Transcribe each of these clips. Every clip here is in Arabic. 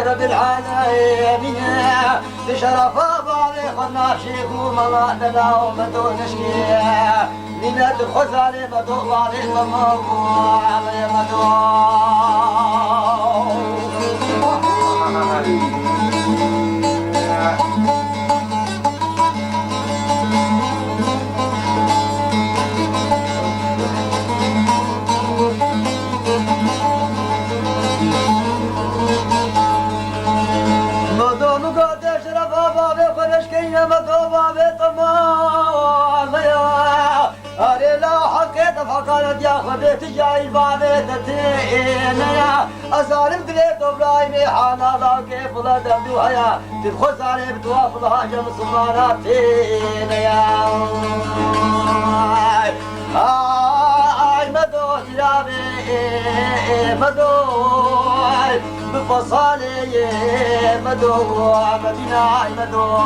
رب العالمين بشرف بعض خناشيك وملاتنا ومدو نشكي لنا الخزالي مدو بعض الموضوع علي مدو فقالت يا خبيت جاي البابت تينا أسالم دليت وبرايمي حانا لا كيف لا دمدوها يا تبخز علي بتوافلها جم صمانات تينا يا آي مدو جرابي مدو بفصالي مدو مدينة مدو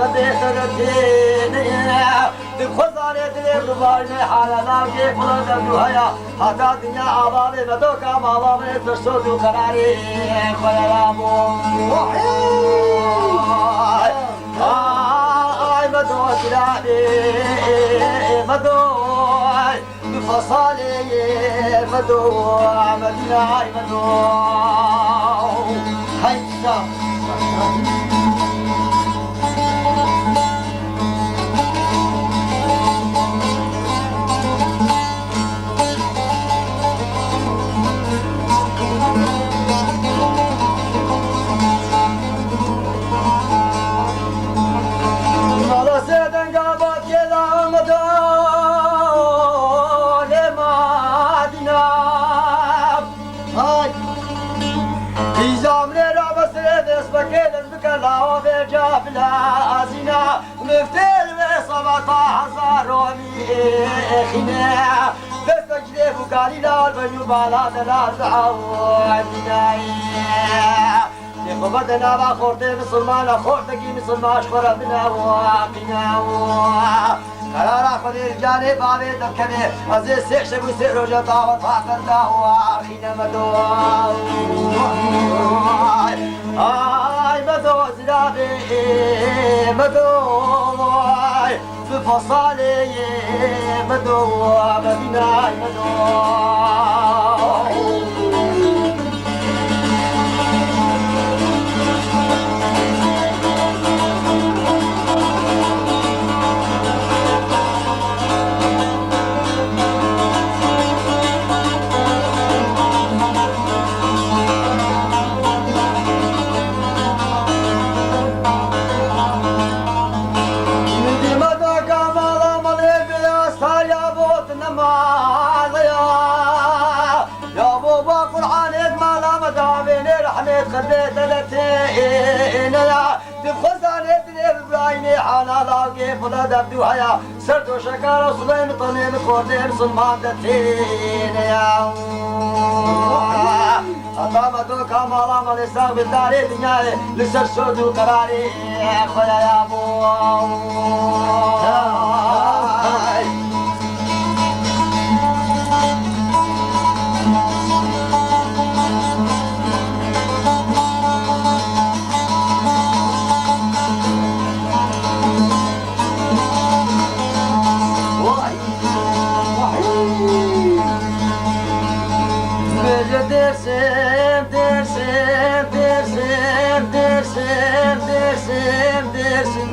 خديت الدنيا بخزانة الرباعي حالا ناقي فلان الدنيا حتى الدنيا عبالي بدوكا مالامي ترسود وقراري خويا ابو اي مدو جلالي مدو بفصالي مدو مدينة مدو هاي خنا بستجلب وقالي لا البنيو بالا لا تعودنا لخبتنا بخورتي مسلمان خورتكي مسلمان شخرا بنا واقنا قرار اخذ الجانب بابي دكني عزيز سيشب وسير رجا طاوت فاقر داوا خينا مدو اي مدو زلابي مدو بفصالي مدو مدينة مدو خبيت لتينا بخزانة الإبراهيمي حالا لاقي فلا دبدوها يا سرت وشكار وصلين طنين قردين صنمان دتينا يا أطامتو كمالا من الساق بالداري دنياي لسر سود وقراري خويا يا أبو سيمتي درسم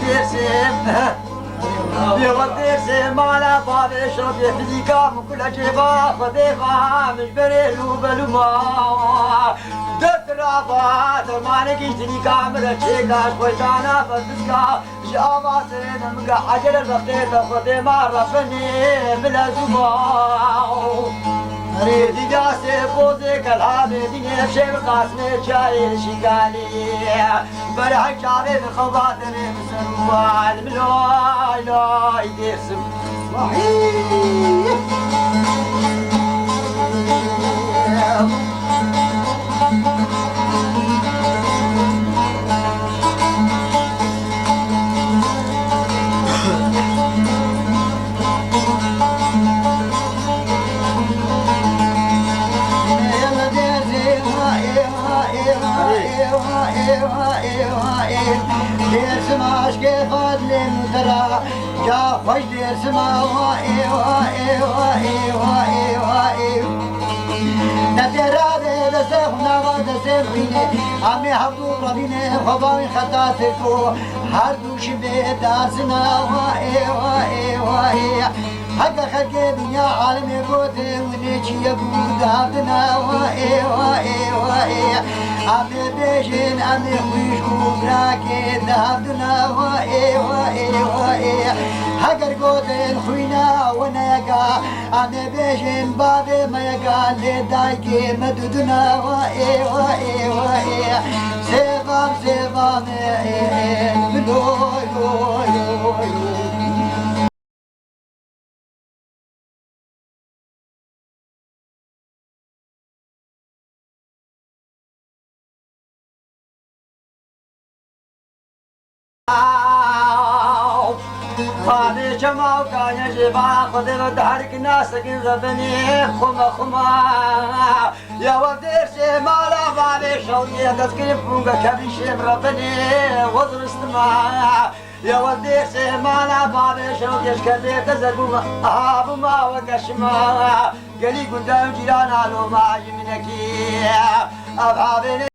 درسم على باب شرب فيزيكا من كل جيبا خذيفا مش بريلو بلوما دترابات ما نجيتني كاميرا تشيكا شويتانا بسكا جابا سرنا مقا عجل البخيت خذي ما رفني بلا زبا ريدي جاسي بوزي كالهابي ديني بشي بقاسمي شاي شيقاني برح شعبي بخواطري بسروا الملوي لا يدرسم صحيح درسم عشق فضل مدرا جا خوش درسم وائي وائي وائي وائي وائي نترابي دسم نوا دسم خيني عمي حبدو ربيني خباوي خطاتكو هر دوش بداسنا وائي وائي وائي حق خلق دنيا عالمي قوتي ونيجي يبود عبدنا وائي وائي وائي عمي بيجين عمي خويش وبراكي دهبدنا وائي وائي وائي حق قوتي الخوينا ونيقا عمي بيجين بابي ما يقا لدايكي مدودنا وائي وائي وائي سيفام سيفام بلوي لوي لوي خاني جماو كان يجيبا خذ بدهرك ناسك زبني خما خما يا ودير شي مالا بابي شوني تسكيف فوق كبيش ربني وزر استماع يا ودير شي مالا بابي شوني كبير تزقوما ابو ما وقشما قلي قدام جيرانا لو ما يمنكي ابعابي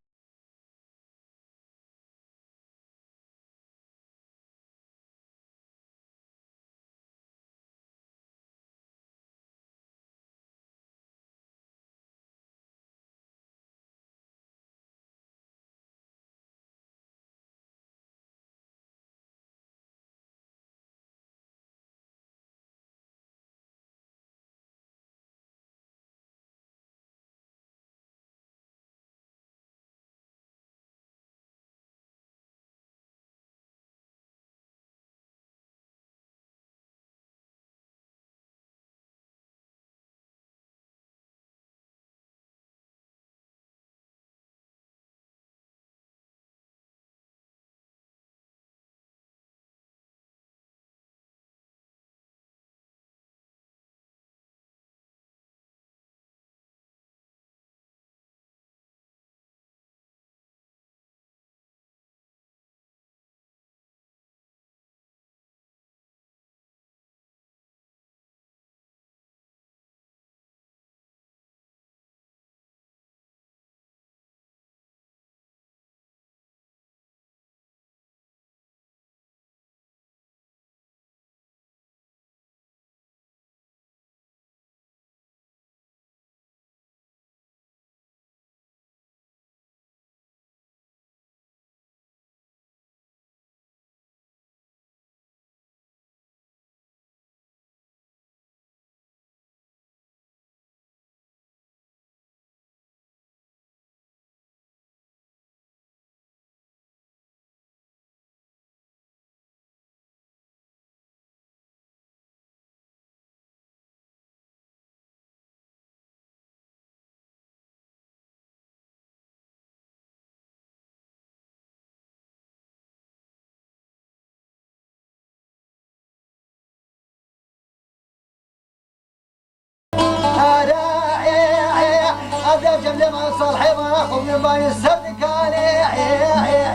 جملة ما صالحي ما أخذ من باي السبت كالي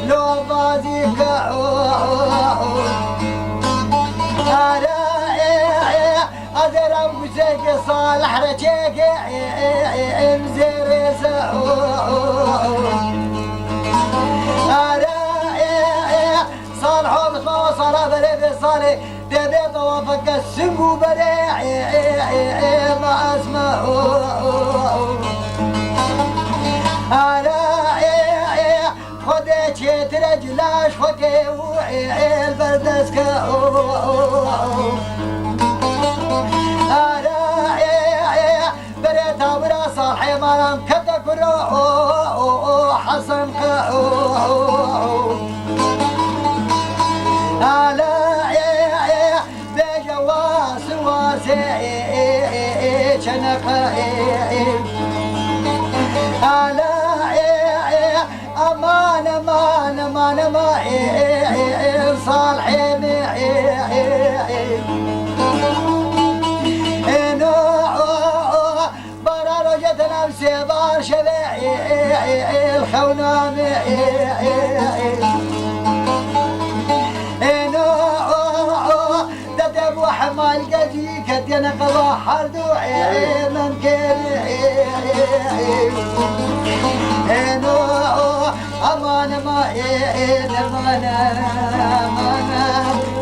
لو بازيك أزر أبو سيك صالح رجيك مزير البردسك بريتها برا صاحي مرام كتك حسن بجواس واسي امان امان امان امان صالحي برا رجت نفسي بارشبي الخونامي دتب وحمال قدي كدينا قضا حردو من كيري امان ما امان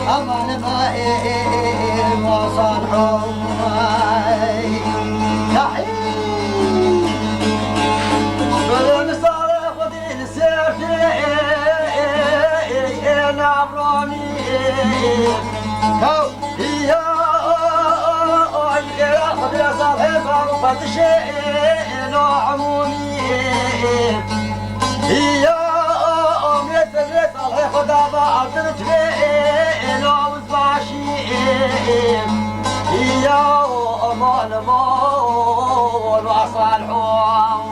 امان ما وصالحهم بدون صالح ودين سيرتي نعبراني يا خذ يا صالح صاروا شيء عمومي يا أمرت صالح خذا بعض تبين وزباشي يا أمان وصالحوا